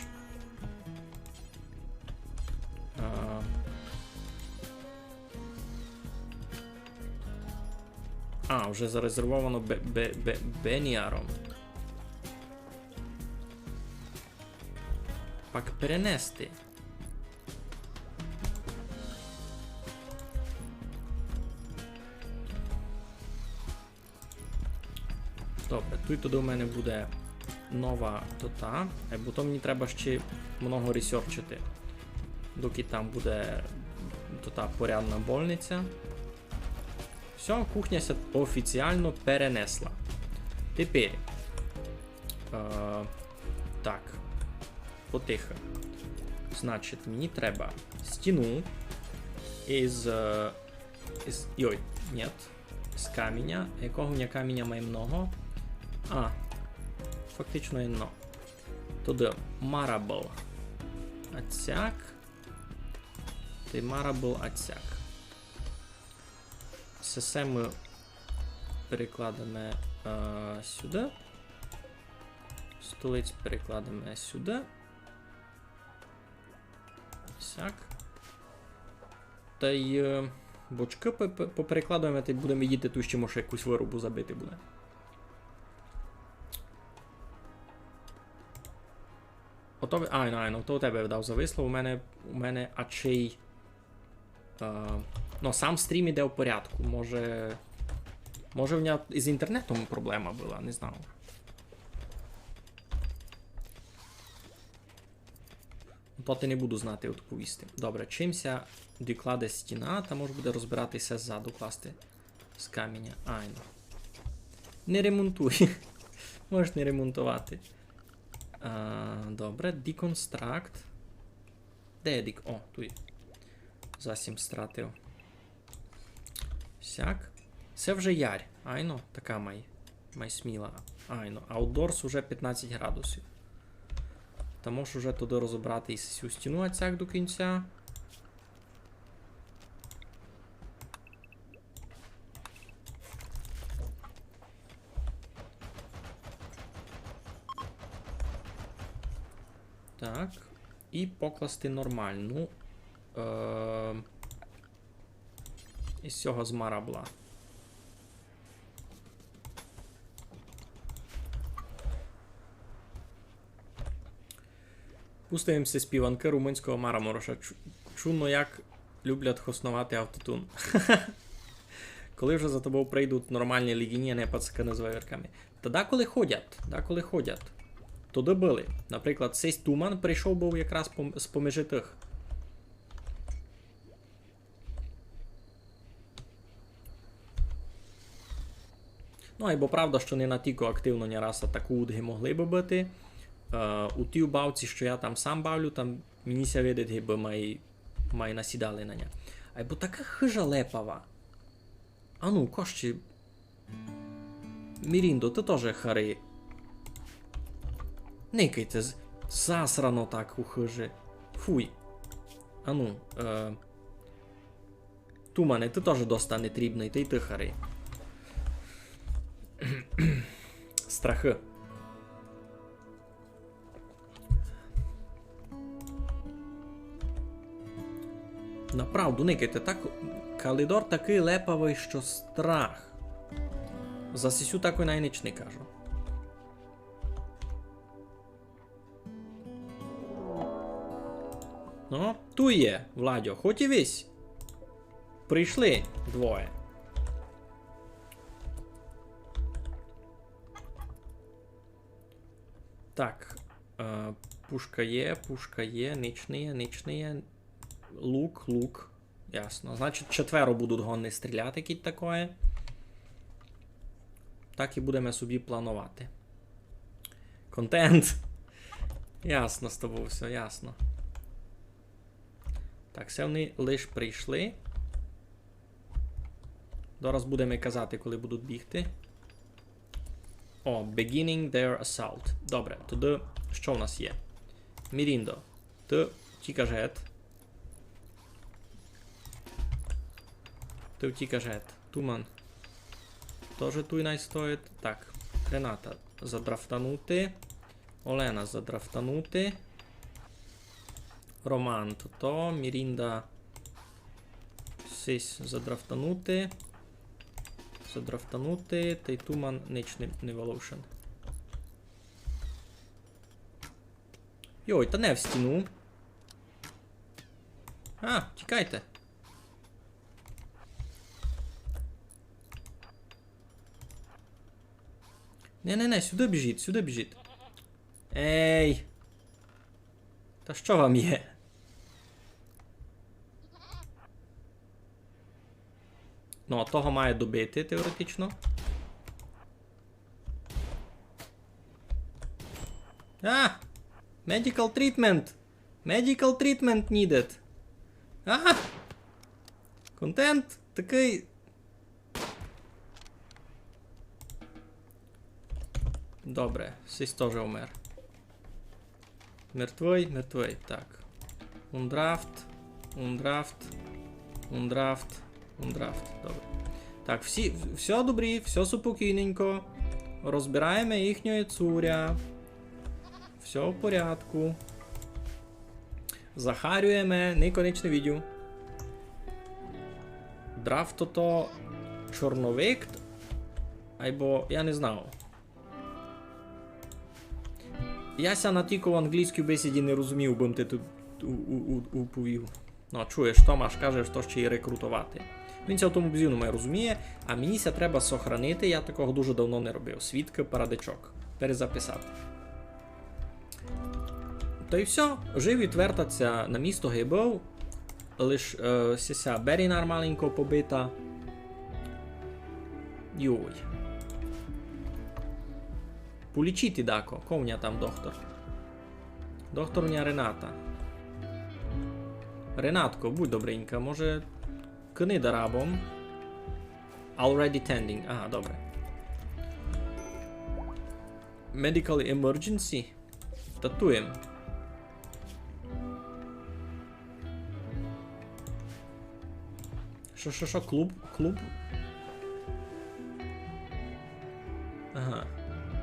Вже зарезервовано Беніаром. Пак перенести. Добре, тут тоді у мене буде нова тота, бо то мені треба ще много ресерчити. Доки там буде тота порядна больниця. Все, кухня ся офіціально перенесла. Тепер. Так. Потихо. Значить, мені треба стіну із нет. З каміння. Якого в мене каміння має много? Фактично одно. Туди marble. Отсяк. Ти marble отсяк. Все ми перекладемо сюди. Столиць перекладемо сюди. Сяк. Та й бочки поперекладуємо, та й будемо їдти, тут ще може якусь виробу забити буде. Готовий? То у тебе дав за вислов. У мене ачей. Сам стрім іде в порядку. Може в мене з інтернетом проблема була, не знаю. То ти не буду знати відповісти. Добре, чимся докладе стіна, та може буде розбиратися ззаду, класти з каміння. Не ремонтуй. Можеш не ремонтувати. Добре, deconstruct. Де я О, тут. Засім стратив. Сяк. Це вже ярь. Така май сміла. Outdoors уже 15 градусів. Та можеш вже туди розібрати і цю стіну отсяк до кінця. Так. І покласти нормальну. Із цього з марабла. Пустимося співанки румунського Марамороша. Чуно, як люблять хоснувати автотун. Коли вже за тобою прийдуть нормальні легіні, а не пацаки з ваверками. Та деколи ходять. Туди були. Наприклад, цей туман прийшов був якраз з поміж тих. Бо правда, що не натільки активно ні раз таку удги могли би бити. У тій бавці, що я там сам бавлю, там мені ся видить, бо май насідали на ня. Бо така хижа лепава. Кощі. Міріндо, ти теж хари. Никайте, засрано так у хижі. Фуй. Тумане, ти теж доста нетрібний, ти й тихарий. Страхи. Направду, никайте, так... Калідор такий лепавий, що страх. За сісю таку найніч не кажу. Ну, ту є, Владьо, хоч і вись. Прийшли двоє. Так. Пушка є, ніч не є. Лук. Ясно. Значить, четверо будуть гонни стріляти, кіть такое. Так і будемо собі планувати. Контент. Ясно з тобою, все ясно. Так, все вони лише прийшли. Зараз будемо казати, коли будуть бігти. О, beginning their assault. Добре, тоді що в нас є? Міріндо, ти тікаш гет. Ти втікаш гет. Туман. Тоже туй най стоїть. Так, Рената задрафтанути. Олена задрафтанути. Роман то. Мірінда. Сись задрафтанути. Задрафтанути. Та й Туман ніч не волошен. Йой, та не в стіну. А, тікайте. Не, сюди біжіть. Ей! Та що вам є? Ну, а того має добити, теоретично. А! Medical treatment! Medical treatment needed! А! Контент такий... Добре, сись теж умер. Мертвий. Так. Ундрафт. Добре. Так, все добрі, все спокійненько. Розбираємо їхньої цуря. Все в порядку. Захарюємо неконечне відео. Драфт то чорновик. Або я не знав. Я ся на тільки в англійській бесіді не розумів, бим ти тут уповів. Ну, чуєш, Томаш каже, що ще й рекрутувати. Він ся в тому бзюному розуміє, а мені ся треба сохранити, я такого дуже давно не робив. Свідки, парадичок. Перезаписати. То й все, жив і твертаться на місто гейбов. Лиш сіся Берінар маленько побита. Йой. Полічити, дако. Ковня там доктор. Докторня Рената. Ренатко, будь добренька, може кни дарабом. Already tending. Ага, добре. Medical emergency. Татуєм. Що? Клуб? Ага.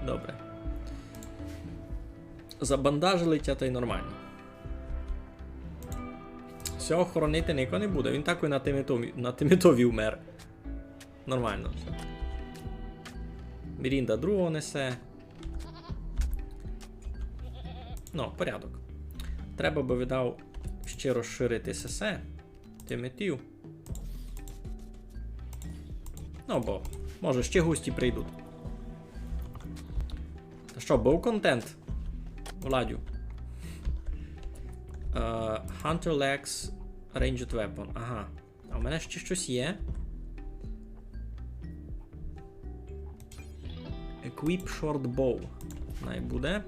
Добре. Забандажили тя, та й нормально. Все, охоронити ніко не буде. Він такий на тимітові вмер. Нормально все. Мірінда другого несе. Ну, порядок. Треба би видав ще розширити сесе. Тиметів. Ну, бо, може, ще гості прийдуть. Та що, був контент? Владю. Hunter Legs Ranged Weapon. Ага. А у мене ще щось є. Equip Short Bow. Най буде.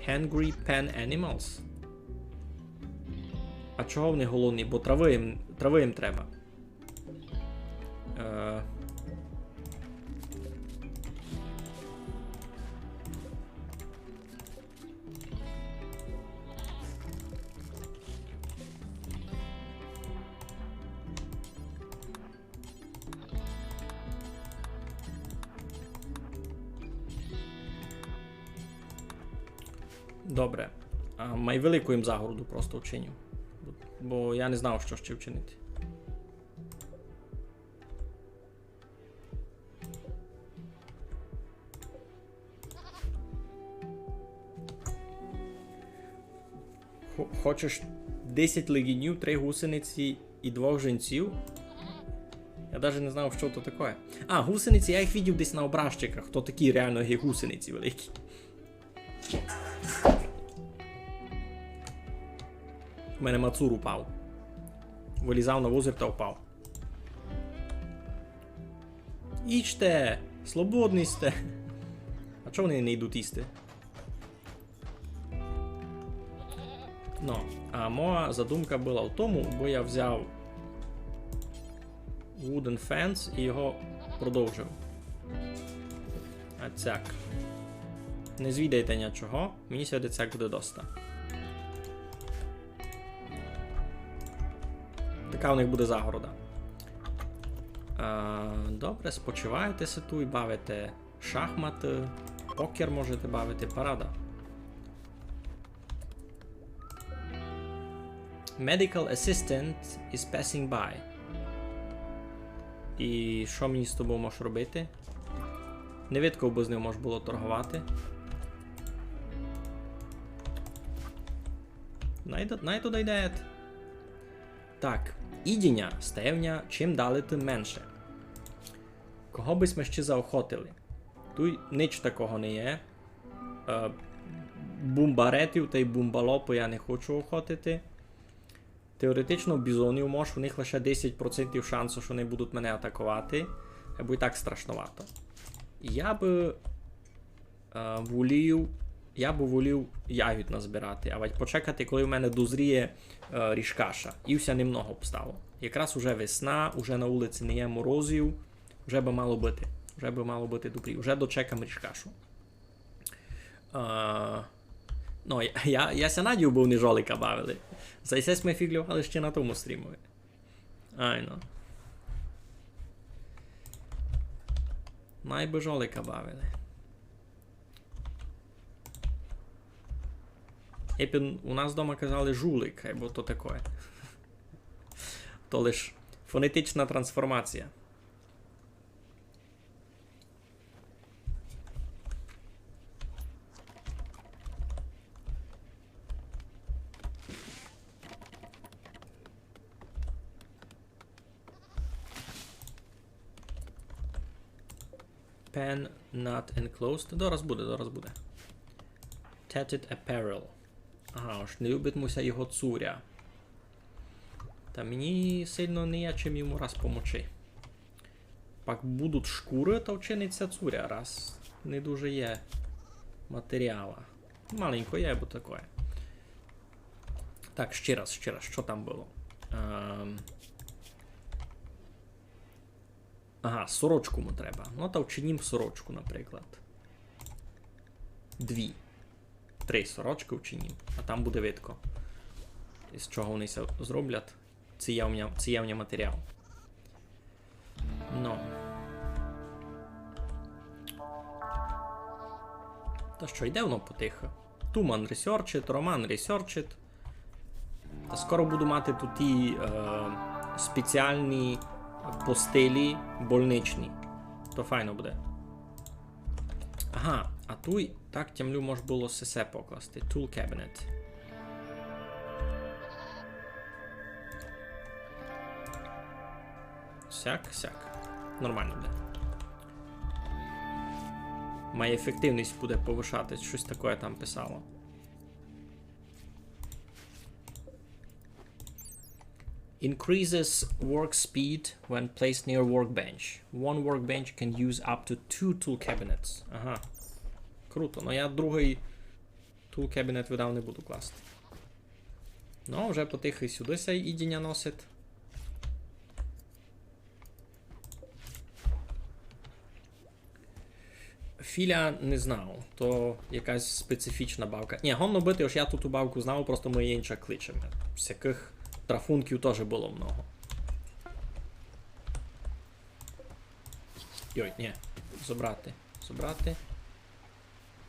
Hungry Pen Animals. А чого вони голодні? Бо трави їм треба. Добре. Майвелику їм загороду просто вчиню. Бо я не знав, що ще вчинити. Хочеш 10 легінів, 3 гусениці і 2 жінців? Я навіть не знав, що то таке. А, гусениці, я їх бачив десь на образчиках. То такі реально є гусениці великі. У мене Мацур упав. Вилізав на озер та впав. Їжте! Свободні сте! А чого вони не йдуть їсти? Ну, а моя задумка була в тому, бо я взяв Wooden Fence і його продовжив. А цяк. Не звідайте нічого, мені сьогодні цяк буде доста. Така у них буде загорода. Добре, спочиваєтеся тут, бавите шахмати, покер можете бавити, парада. Medical assistant is passing by. І що мені з тобою можеш робити? Не видко, бо з ним можеш було торгувати. Най туди йде. Так, ідіння стаєвня чим далі тим менше. Кого би ми ще заохотили? Тут ніч такого не є. Бумбаретів та й бумбалопу я не хочу охотити. Теоретично бізонів можеш, у них лише 10% шансу, що вони будуть мене атакувати. Або і так страшновато. Я би волів ягід назбирати, а почекати, коли в мене дозріє ріжкаша. І все немного б стало. Якраз уже весна, уже на вулиці не є морозів, вже би мало бути. Вже би мало бути добрі. Вже дочекам ріжкашу. Ну, я ся надію, бо вони жолика бавили. Зайсесь ми фіглювали ще на тому стрімові. Айно. Найби жолика бавили. Епін, у нас вдома казали жулик, або то таке. То лиш фонетична трансформація. Pen not enclosed. Дораз буде. Tatted apparel. Ага, аж не любить муся його цуря. Та мені сильно не є чим йому раз помочи. Пак будуть шкури, то вчиниться цуря, раз не дуже є матеріала. Маленько є, бо таке. Так, ще раз, що там було? Ага, сорочку му треба. Ну, та вчинім сорочку, наприклад. 3 сорочки вчинім, а там буде видко. Із чого вони це зроблять. Це є у мене матеріал. Ну. Та що, йде воно потихо. Туман ресерчит, Роман ресерчит. Та скоро буду мати тут і спеціальні постелі больничні. То файно буде. Ага, а тут так тямлю можна було сесе покласти. Tool cabinet. Сяк. Нормально буде. Моя ефективність буде повишатись. Щось таке там писало. Increases work speed when placed near workbench. One workbench can use up to 2 tool cabinets. Ага. Круто. Но я другий tool cabinet видав не буду класти. Ну, вже потихо сюди сей ідіння носить. Філя не знав. То якась специфічна бавка. Ні, гонно бити, ось я тут ту бавку знав, просто ми її інша кличемо. Всяких трафунків теж було много. Йой, ні. Забрати.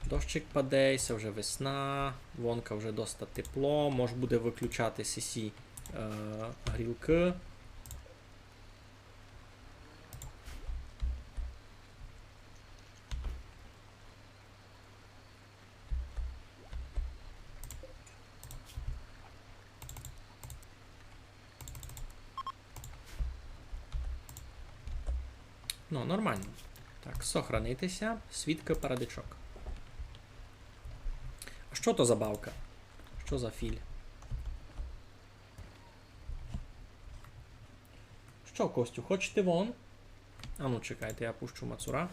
Дощик паде, це вже весна, вонка вже доста тепло, може буде виключати сісі грілки. Ну, нормально. Так, сохранитися, свідка парадичок. А що то за бавка? Що за філь? Що, Костю, хочете вон? А ну, чекайте, я пущу мацура.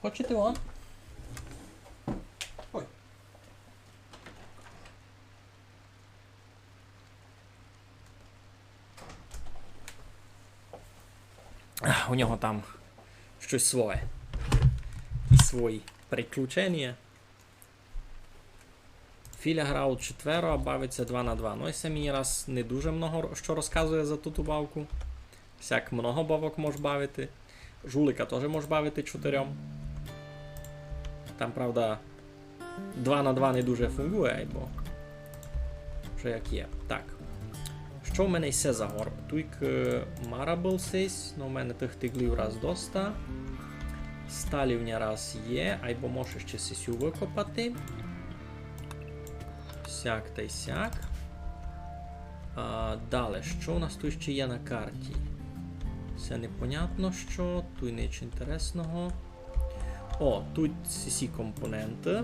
Хочете вон? Ой. У нього там щось своє. І свої приключення. Філя грав 4, а бавиться 2 на 2. Ну і це мені раз не дуже много що розказує за ту бавку. Всяк много бавок може бавити. Жулика теж може бавити 4. Там, правда, 2 на 2 не дуже фунгує, бо вже як є. Так. Що в мене йсе за горб? Туйк марабл сись, но в мене тих тиглів раз доста. Сталівня раз є, айбо може ще сисю викопати. Сяк та й сяк. Далі, що у нас тут ще є на карті? Це непонятно що, тут ніч інтересного. О, тут сісі компоненти.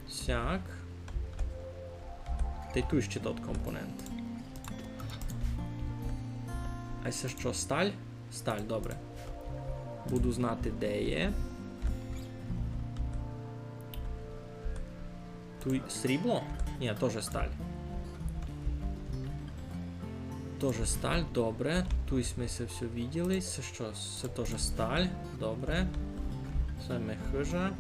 Сяк. Та й тут ще тот компонент. А це що, сталь? Сталь, добре. Буду знати, де є. Тут срібло? Ні, теж сталь. Теж сталь, добре. Тут ми це все виділи. Це що? Це теж сталь, добре. Це ми хижа.